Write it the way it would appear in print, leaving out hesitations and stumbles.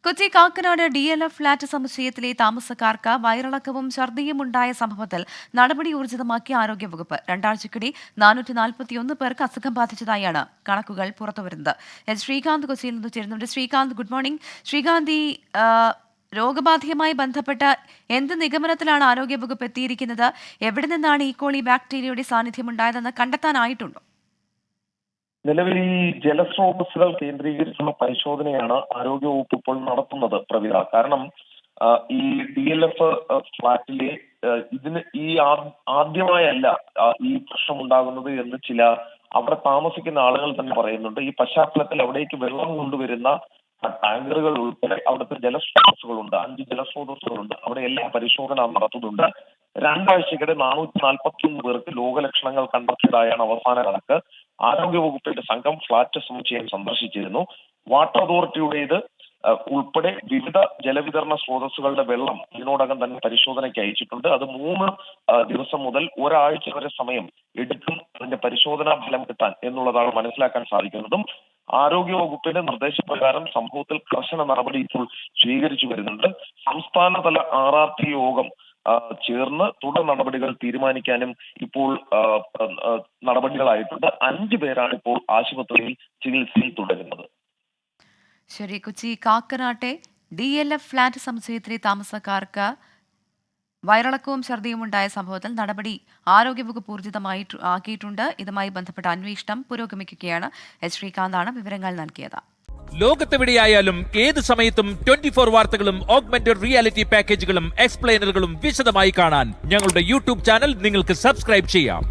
Kochi Kakkanad DLF flat സമുച്ചയത്തിലെ താമസക്കാർക്ക് വയറിളക്കവും ഛർദിയും ഉണ്ടായ സംഭവത്തിൽ നടപടി ഊർജിതമാക്കി ആരോഗ്യവകുപ്പ്. രണ്ടാഴ്ചക്കിടെ 441 പേർക്ക് അസുഖം ബാധിച്ചതായാണ് കണക്കുകൾ പുറത്തുവരുന്നത്. ശ്രീകാന്ത് കൊച്ചിയിൽ നിന്ന് ചേരുന്നുണ്ട്. Srikanth, good morning. ശ്രീകാന്ത്, ഈ രോഗബാധയുമായി ബന്ധപ്പെട്ട എന്ത് നിഗമനത്തിലാണ് ആരോഗ്യവകുപ്പ് എത്തിയിരിക്കുന്നത്? എവിടെ നിന്നാണ് ഈക്കോളി ബാക്ടീരിയയുടെ സാന്നിധ്യം ഉണ്ടായതെന്ന് കണ്ടെത്താനായിട്ടുണ്ടോ? നിലവിൽ ഈ ജലസ്രോതസ്സുകൾ കേന്ദ്രീകരിച്ചുള്ള പരിശോധനയാണ് ആരോഗ്യവകുപ്പ് ഇപ്പോൾ നടത്തുന്നത്, പ്രവിധ. കാരണം ഈ DLF ഫ്ളാറ്റിലെ ഇതിന് ആദ്യമായല്ല ഈ പ്രശ്നം ഉണ്ടാകുന്നത് എന്ന് അവിടെ താമസിക്കുന്ന ആളുകൾ തന്നെ പറയുന്നുണ്ട്. ഈ പശ്ചാത്തലത്തിൽ അവിടേക്ക് വെള്ളം കൊണ്ടുവരുന്ന ടാങ്കറുകൾ ഉൾപ്പെടെ അവിടുത്തെ ജലസ്രോതസ്സുകളുണ്ട്, 5 ജലസ്രോതസ്സുകളുണ്ട്. അവിടെ എല്ലാം പരിശോധന നടത്തുന്നുണ്ട്. രണ്ടാഴ്ചക്കിടെ 441 പേർക്ക് രോഗലക്ഷണങ്ങൾ കണ്ടെത്തിയതായാണ് അവസാന കണക്ക്. ആരോഗ്യവകുപ്പിന്റെ സംഘം ഫ്ളാറ്റ് സമുച്ചയം സന്ദർശിച്ചിരുന്നു. വാട്ടർ അതോറിറ്റിയുടേത് ഉൾപ്പെടെ വിവിധ ജലവിതരണ സ്രോതസ്സുകളുടെ വെള്ളം ഇതിനോടകം തന്നെ പരിശോധനയ്ക്ക് അയച്ചിട്ടുണ്ട്. അത് 3 ദിവസം മുതൽ ഒരാഴ്ച വരെ സമയം എടുക്കും അതിന്റെ പരിശോധനാ ഫലം കിട്ടാൻ എന്നുള്ളതാണ് മനസ്സിലാക്കാൻ സാധിക്കുന്നതും. ആരോഗ്യവകുപ്പിന്റെ നിർദ്ദേശപ്രകാരം സംഭവത്തിൽ കർശന നടപടി ഇപ്പോൾ സ്വീകരിച്ചു വരുന്നുണ്ട്. സംസ്ഥാനതല RRT യോഗം ചേർന്ന് തുടർ നടപടികൾ തീരുമാനിക്കാനും ഇപ്പോൾ നടപടികളായിട്ടുണ്ട്. 5 പേരാണ് ഇപ്പോൾ ആശുപത്രിയിൽ ചികിത്സയിൽ തുടരുന്നത്. ശരി. കൊച്ചി കാക്കനാട്ടെ DLF ഫ്ളാറ്റ് സമുച്ചയത്തിലെ താമസക്കാർക്ക് വയറിളക്കവും ഛർദിയും ഉണ്ടായ സംഭവത്തിൽ നടപടി ആരോഗ്യവകുപ്പ് ഊർജിതമാക്കിയിട്ടുണ്ട്. ഇതുമായി ബന്ധപ്പെട്ട അന്വേഷണം പുരോഗമിക്കുകയാണ്. ശ്രീകാന്താണ് വിവരങ്ങൾ നൽകിയത്. ലോകത്തെവിടെയായാലും ഏത് സമയത്തും 24 വാർത്തകളും ഓഗ്മെന്റഡ് റിയാലിറ്റി പാക്കേജുകളും എക്സ്പ്ലെയിനറുകളും വിശദമായി കാണാൻ ഞങ്ങളുടെ YouTube ചാനൽ നിങ്ങൾക്ക് സബ്സ്ക്രൈബ് ചെയ്യാം.